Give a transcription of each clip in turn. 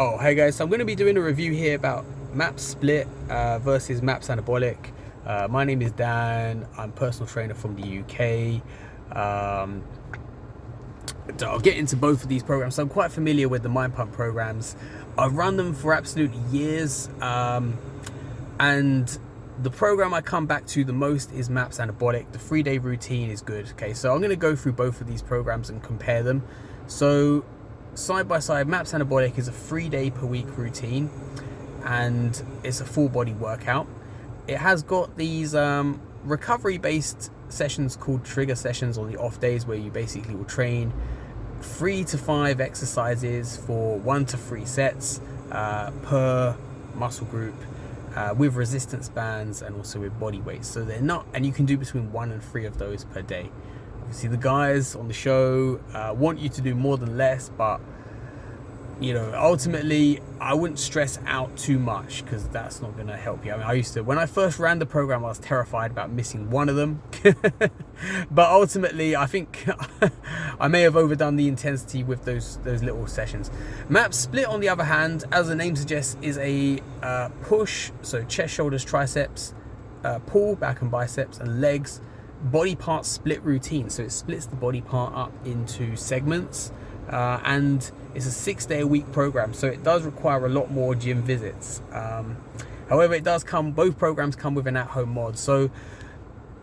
Oh, hey guys, so I'm going to be doing a review here about MAPS Split versus MAPS Anabolic. My name is Dan. I'm a personal trainer from the UK. So I'll get into both of these programs. So I'm quite familiar with the Mind Pump programs. I've run them for absolutely years. And the program I come back to the most is MAPS Anabolic. The 3-day routine is good. Okay, so I'm going to go through both of these programs and compare them. So side by side, MAPS Anabolic is a 3-day per week routine and it's a full body workout. It has got these recovery based sessions called trigger sessions on the off days, where you basically will train 3 to 5 exercises for 1 to 3 sets per muscle group, with resistance bands and also with body weights. So they're not, and you can do between 1 and 3 of those per day. Obviously the guys on the show want you to do more than less, but you know, ultimately I wouldn't stress out too much, because that's not going to help you. I mean, when I first ran the program, I was terrified about missing one of them. But ultimately I think I may have overdone the intensity with those little sessions. MAPS Split, on the other hand, as the name suggests, is a push, so chest, shoulders, triceps, pull, back and biceps, and legs, body part split routine. So it splits the body part up into segments, and it's a 6-day-a-week program, so it does require a lot more gym visits. However, both programs come with an at-home mod. So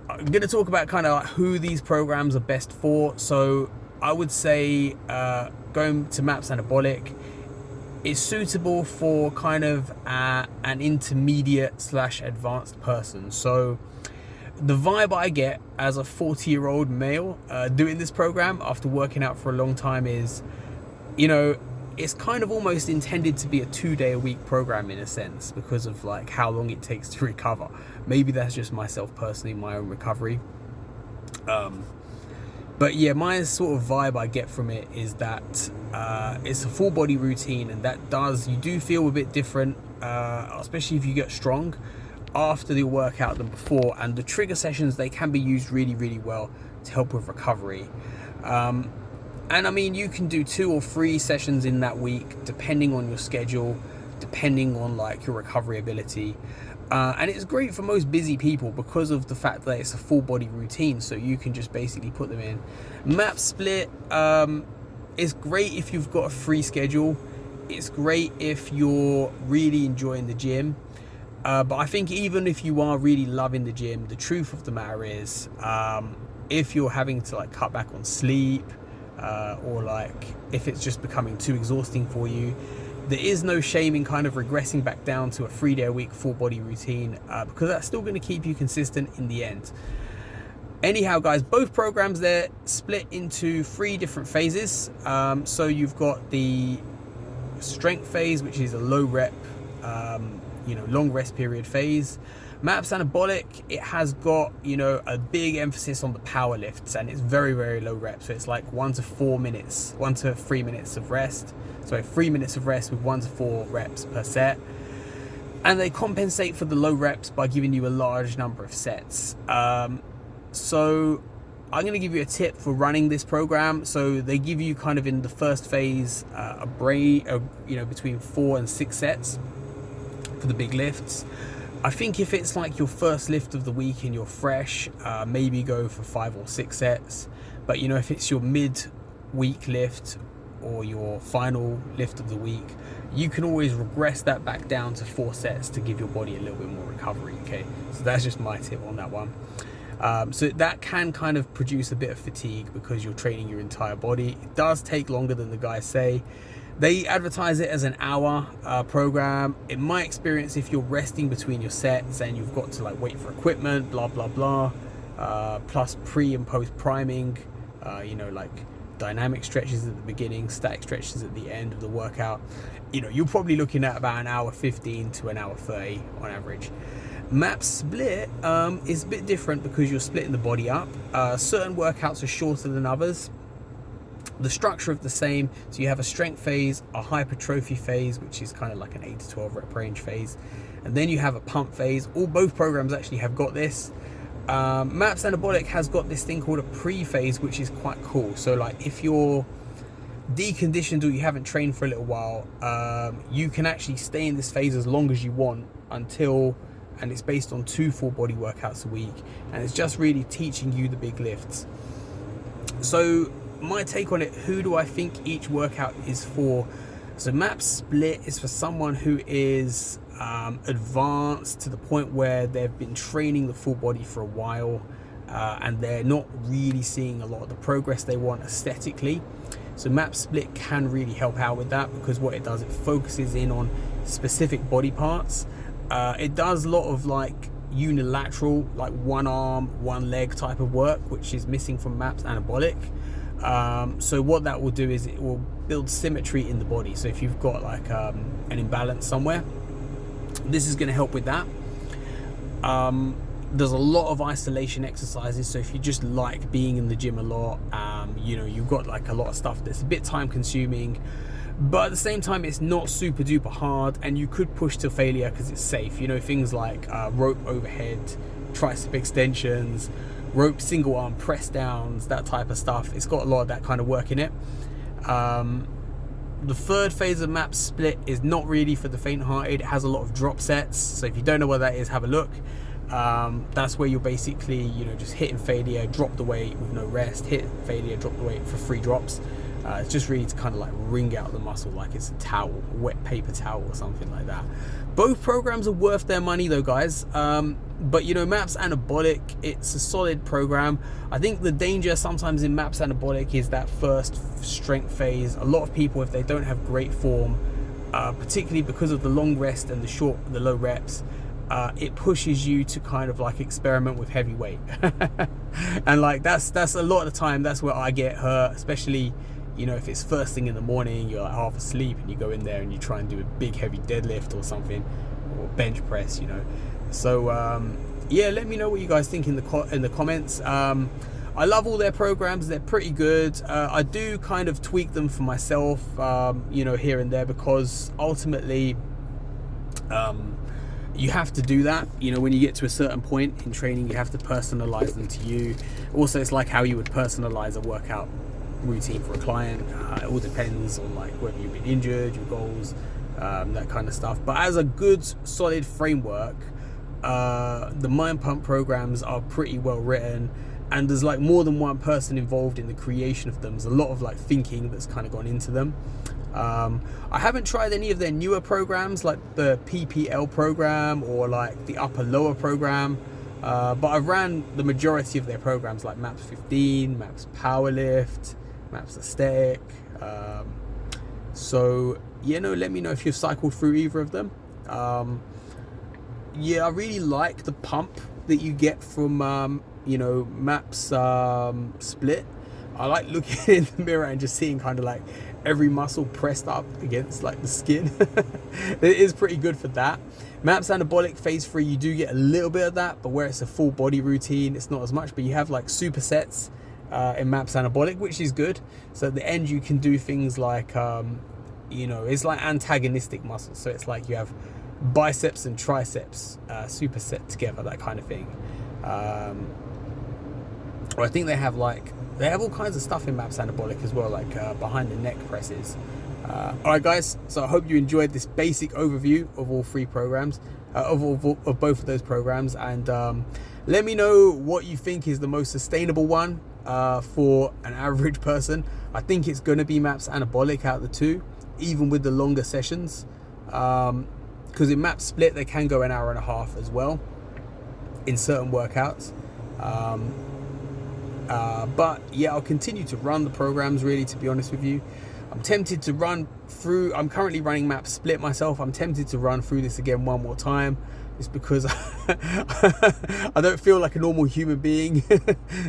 I'm going to talk about kind of like who these programs are best for. So I would say going to MAPS Anabolic is suitable for kind of an intermediate / advanced person. So the vibe I get as a 40-year-old male doing this program after working out for a long time is, you know, it's kind of almost intended to be a 2-day-a-week program in a sense, because of like how long it takes to recover. Maybe that's just myself personally, my own recovery. But yeah, my sort of vibe I get from it is that it's a full body routine, and you do feel a bit different, especially if you get strong after the workout than before. And the trigger sessions, they can be used really, really well to help with recovery. And I mean, you can do 2 or 3 sessions in that week, depending on your schedule, depending on like your recovery ability. And it's great for most busy people because of the fact that it's a full body routine, so you can just basically put them in. MAPS Split is great if you've got a free schedule. It's great if you're really enjoying the gym. But I think even if you are really loving the gym, the truth of the matter is, if you're having to like cut back on sleep, or like if it's just becoming too exhausting for you, there is no shame in kind of regressing back down to a 3-day-a-week full body routine, because that's still going to keep you consistent in the end. Anyhow guys, both programs, they're split into 3 different phases. So you've got the strength phase, which is a low rep, long rest period phase. MAPS Anabolic, it has got, a big emphasis on the power lifts, and it's very, very low rep. So it's like 1 to 3 minutes of rest. So 3 minutes of rest with 1 to 4 reps per set. And they compensate for the low reps by giving you a large number of sets. So I'm going to give you a tip for running this program. So they give you kind of in the first phase between 4 and 6 sets for the big lifts. I think if it's like your first lift of the week and you're fresh, maybe go for 5 or 6 sets. But if it's your mid-week lift or your final lift of the week, you can always regress that back down to 4 sets to give your body a little bit more recovery. Okay, so that's just my tip on that one. So that can kind of produce a bit of fatigue because you're training your entire body. It does take longer than the guys say. They advertise it as an hour program. In my experience, if you're resting between your sets and you've got to like wait for equipment, blah blah blah, plus pre and post priming, like dynamic stretches at the beginning, static stretches at the end of the workout, you're probably looking at about 1:15 to 1:30 on average. MAPS Split is a bit different because you're splitting the body up. Certain workouts are shorter than others. The structure of the same, so you have a strength phase, a hypertrophy phase, which is kind of like an 8 to 12 rep range phase, and then you have a pump phase. Both programs actually have got this. MAPS Anabolic has got this thing called a pre-phase, which is quite cool. So like if you're deconditioned or you haven't trained for a little while, you can actually stay in this phase as long as you want until, and it's based on 2 full body workouts a week, and it's just really teaching you the big lifts. So my take on it, who do I think each workout is for? So MAP split is for someone who is advanced to the point where they've been training the full body for a while, and they're not really seeing a lot of the progress they want aesthetically. So MAP split can really help out with that, because what it does, it focuses in on specific body parts. It does a lot of like unilateral, like one arm, one leg type of work, which is missing from MAP's anabolic. So what that will do is it will build symmetry in the body. So if you've got like an imbalance somewhere, this is going to help with that. There's a lot of isolation exercises, so if you just like being in the gym a lot, you know, you've got like a lot of stuff that's a bit time consuming, but at the same time it's not super duper hard, and you could push to failure because it's safe. You know, things like rope overhead, tricep extensions, rope single arm press downs, that type of stuff. It's got a lot of that kind of work in it. The third phase of MAP split is not really for the faint-hearted. It has a lot of drop sets, so if you don't know what that is, have a look. That's where you're basically, you know, just hitting failure, drop the weight with no rest, hit failure, drop the weight for 3 drops. It's just really to kind of like wring out the muscle like it's a towel, a wet paper towel or something like that. Both programs are worth their money though, guys. But you know, MAP's anabolic, it's a solid program. I think the danger sometimes in MAP's anabolic is that first strength phase. A lot of people, if they don't have great form, particularly because of the long rest and the low reps, it pushes you to kind of like experiment with heavy weight. And like that's a lot of the time that's where I get hurt, especially, you know, if it's first thing in the morning, you're like half asleep and you go in there and you try and do a big heavy deadlift or something, or bench press, you know. So yeah, let me know what you guys think in the comments. I love all their programs, they're pretty good. I do kind of tweak them for myself, you know, here and there, because ultimately you have to do that. You know, when you get to a certain point in training, you have to personalize them to you. Also, it's like how you would personalize a workout routine for a client. It all depends on like whether you've been injured, your goals, that kind of stuff. But as a good solid framework, the Mind Pump programs are pretty well written, and there's like more than one person involved in the creation of them. There's a lot of like thinking that's kind of gone into them. I haven't tried any of their newer programs like the PPL program or like the upper lower program, but I've ran the majority of their programs like MAPS 15, MAPS Powerlift, MAPS Aesthetic. So you know, let me know if you've cycled through either of them. Yeah, I really like the pump that you get from you know, MAPS split. I like looking in the mirror and just seeing kind of like every muscle pressed up against like the skin. It is pretty good for that. MAPS anabolic phase 3, you do get a little bit of that, but where it's a full body routine, it's not as much. But you have like supersets in MAPS anabolic, which is good. So at the end you can do things like you know, it's like antagonistic muscles. So it's like you have biceps and triceps superset together, that kind of thing. Or I think they have all kinds of stuff in MAPS anabolic as well, like behind the neck presses. Alright guys, so I hope you enjoyed this basic overview of all 3 programs, of both of those programs, and let me know what you think is the most sustainable one for an average person. I think it's going to be MAPS anabolic out of the 2, even with the longer sessions, because in MAPS split they can go an hour and a half as well in certain workouts. But yeah, I'll continue to run the programs, really, to be honest with you. I'm tempted to run through, I'm currently running MAPS split myself. I'm tempted to run through this again one more time, just because I don't feel like a normal human being.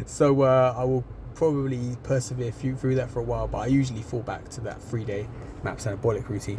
So I will probably persevere through that for a while, but I usually fall back to that 3-day MAPS anabolic routine.